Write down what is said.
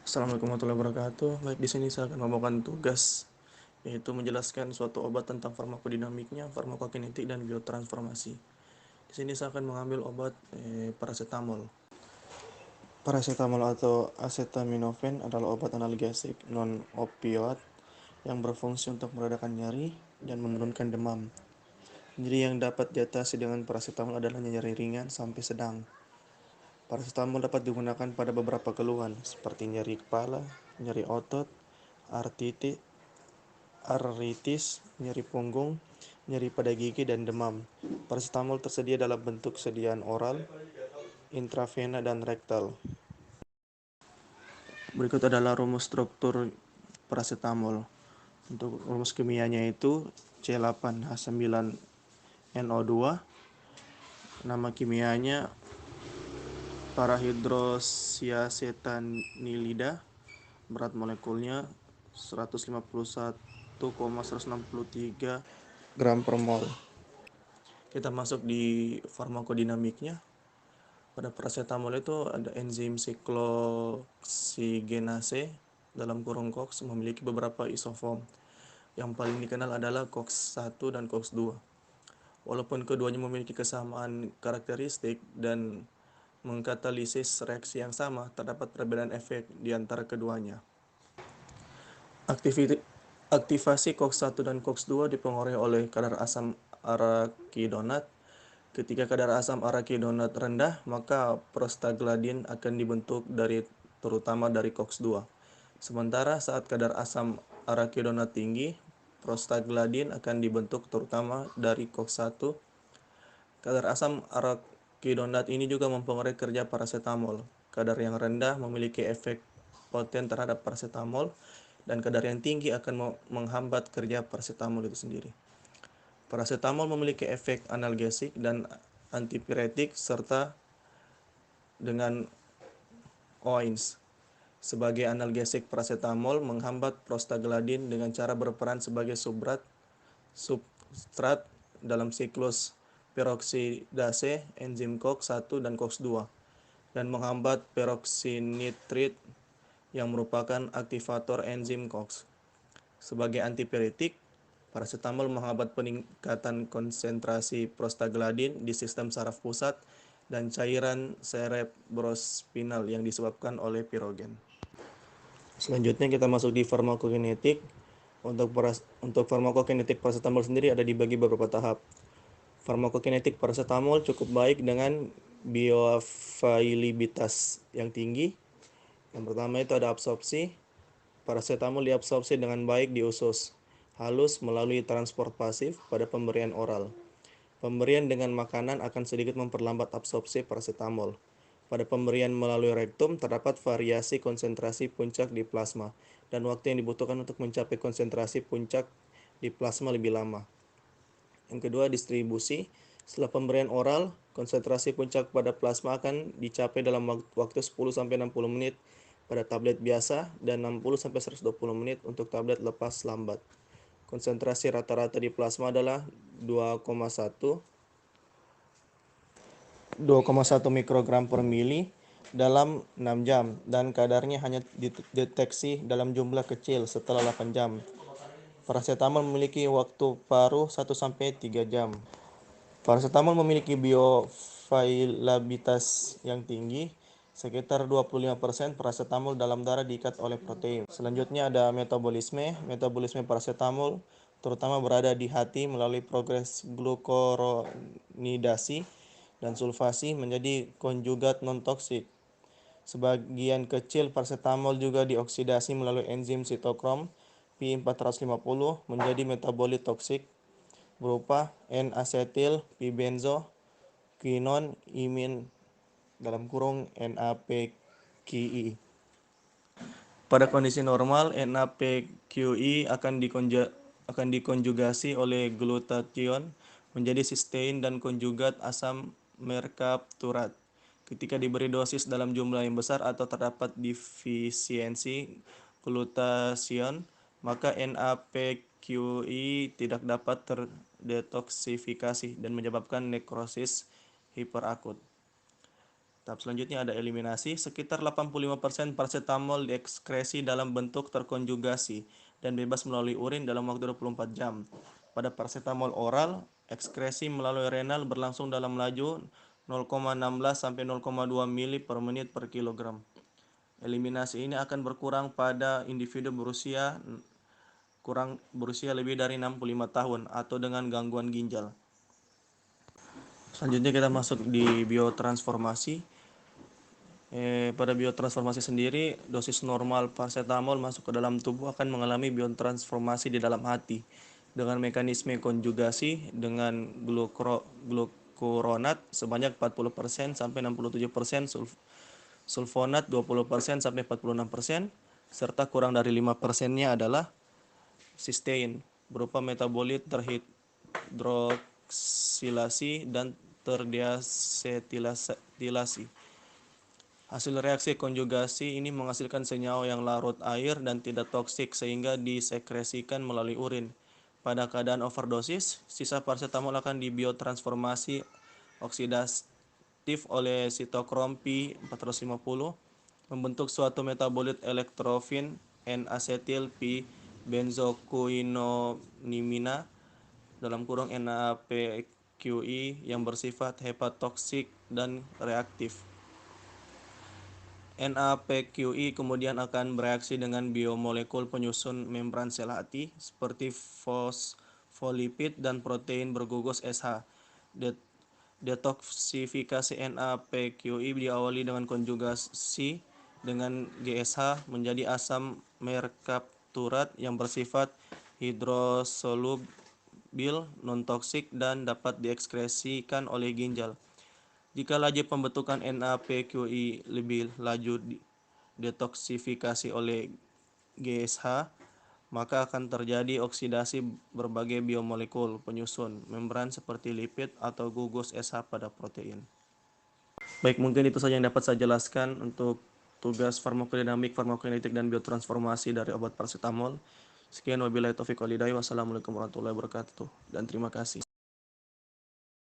Assalamualaikum warahmatullahi wabarakatuh. Baik, di sini saya akan membawakan tugas yaitu menjelaskan suatu obat tentang farmakodinamiknya, farmakokinetik, dan biotransformasi. Di sini saya akan mengambil obat paracetamol. Paracetamol atau acetaminophen adalah obat analgesik non-opioid yang berfungsi untuk meredakan nyeri dan menurunkan demam. Nyeri yang dapat diatasi dengan paracetamol adalah nyeri ringan sampai sedang. Paracetamol dapat digunakan pada beberapa keluhan seperti nyeri kepala, nyeri otot, artritis, nyeri punggung, nyeri pada gigi, dan demam. Paracetamol tersedia dalam bentuk sediaan oral, intravena, dan rektal. Berikut adalah rumus struktur paracetamol. Untuk rumus kimianya itu C8H9NO2. Nama kimianya parahidroksiacetanilida. Berat molekulnya 151,163 gram per mol. Kita masuk di farmakodinamiknya. Pada paracetamol itu ada enzim sikloksigenase dalam kurung COX memiliki beberapa isoform. Yang paling dikenal adalah COX-1 dan COX-2. Walaupun keduanya memiliki kesamaan karakteristik dan mengkatalisis reaksi yang sama, terdapat perbedaan efek di antara keduanya. Aktivasi COX-1 dan COX-2 dipengaruhi oleh kadar asam arakidonat. Ketika kadar asam arakidonat rendah, maka prostaglandin akan dibentuk terutama dari COX-2. Sementara saat kadar asam arakidonat tinggi, prostaglandin akan dibentuk terutama dari COX-1. Kadar asam arakidonat ini juga mempengaruhi kerja paracetamol. Kadar yang rendah memiliki efek poten terhadap paracetamol, dan kadar yang tinggi akan menghambat kerja paracetamol itu sendiri. Paracetamol memiliki efek analgesik dan antipiretik serta dengan OINS. Sebagai analgesik, paracetamol menghambat prostaglandin dengan cara berperan sebagai substrat dalam siklus peroksidase enzim COX-1 dan COX-2 dan menghambat peroksinitrit yang merupakan aktivator enzim COX. Sebagai antipiretik, paracetamol menghambat peningkatan konsentrasi prostaglandin di sistem saraf pusat dan cairan cerebrospinal yang disebabkan oleh pirogen. Selanjutnya kita masuk di farmakokinetik. Untuk farmakokinetik paracetamol sendiri ada dibagi beberapa tahap. Farmakokinetik paracetamol cukup baik dengan bioavailabilitas yang tinggi. Yang pertama itu ada absorpsi. Paracetamol diabsorpsi dengan baik di usus halus melalui transport pasif pada pemberian oral. Pemberian dengan makanan akan sedikit memperlambat absorpsi paracetamol. Pada pemberian melalui rektum terdapat variasi konsentrasi puncak di plasma dan waktu yang dibutuhkan untuk mencapai konsentrasi puncak di plasma lebih lama. Yang kedua, distribusi. Setelah pemberian oral, konsentrasi puncak pada plasma akan dicapai dalam waktu 10-60 menit pada tablet biasa dan 60-120 menit untuk tablet lepas lambat. Konsentrasi rata-rata di plasma adalah 2,1 mikrogram per mili dalam 6 jam dan kadarnya hanya dideteksi dalam jumlah kecil setelah 8 jam. Paracetamol memiliki waktu paruh 1-3 jam. Paracetamol memiliki bioavailabilitas yang tinggi. Sekitar 25% paracetamol dalam darah diikat oleh protein. Selanjutnya ada metabolisme. Metabolisme paracetamol terutama berada di hati melalui progres glukuronidasi dan sulfasi menjadi konjugat non-toksik. Sebagian kecil paracetamol juga dioksidasi melalui enzim sitokrom P450 menjadi metabolit toksik berupa N-asetil pibenzo quinon imin (NAPQI). Pada kondisi normal, NAPQI akan dikonjugasi oleh glutathione menjadi sistein dan konjugat asam merkapturat. Ketika diberi dosis dalam jumlah yang besar atau terdapat defisiensi glutathione, maka NAPQI tidak dapat terdetoksifikasi dan menyebabkan nekrosis hiperakut. Tahap selanjutnya ada eliminasi. Sekitar 85% paracetamol diekskresi dalam bentuk terkonjugasi dan bebas melalui urin dalam waktu 24 jam. Pada paracetamol oral, ekskresi melalui renal berlangsung dalam laju 0,16 sampai 0,2 mili per menit per kilogram. Eliminasi ini akan berkurang pada individu berusia lebih dari 65 tahun atau dengan gangguan ginjal. Selanjutnya kita masuk di biotransformasi. Pada biotransformasi sendiri, dosis normal paracetamol masuk ke dalam tubuh akan mengalami biotransformasi di dalam hati dengan mekanisme konjugasi dengan glukuronat sebanyak 40% sampai 67%, sulfonat 20% sampai 46%, serta kurang dari 5%-nya adalah sistein berupa metabolit terhidroksilasi dan terdeasetilasi. Hasil reaksi konjugasi ini menghasilkan senyawa yang larut air dan tidak toksik sehingga disekresikan melalui urin. Pada keadaan overdosis, sisa paracetamol akan dibiotransformasi oksidatif oleh sitokrom P450 membentuk suatu metabolit elektrofin N-asetil P-benzokuinonimina (NAPQI) yang bersifat hepatotoksik dan reaktif. NAPQI kemudian akan bereaksi dengan biomolekul penyusun membran sel hati seperti fosfolipid dan protein bergugus SH. Detoksifikasi NAPQI diawali dengan konjugasi dengan GSH menjadi asam merkapturat yang bersifat hidrosolubil, non-toksik, dan dapat diekskresikan oleh ginjal. Jika laju pembentukan NAPQI lebih laju detoksifikasi oleh GSH, maka akan terjadi oksidasi berbagai biomolekul penyusun membran seperti lipid atau gugus SH pada protein. Baik, mungkin itu saja yang dapat saya jelaskan untuk tugas farmakodinamik, farmakokinetik, dan biotransformasi dari obat paracetamol. Sekian, wabillahi taufiq wal hidayah. Wassalamualaikum warahmatullahi wabarakatuh, dan terima kasih.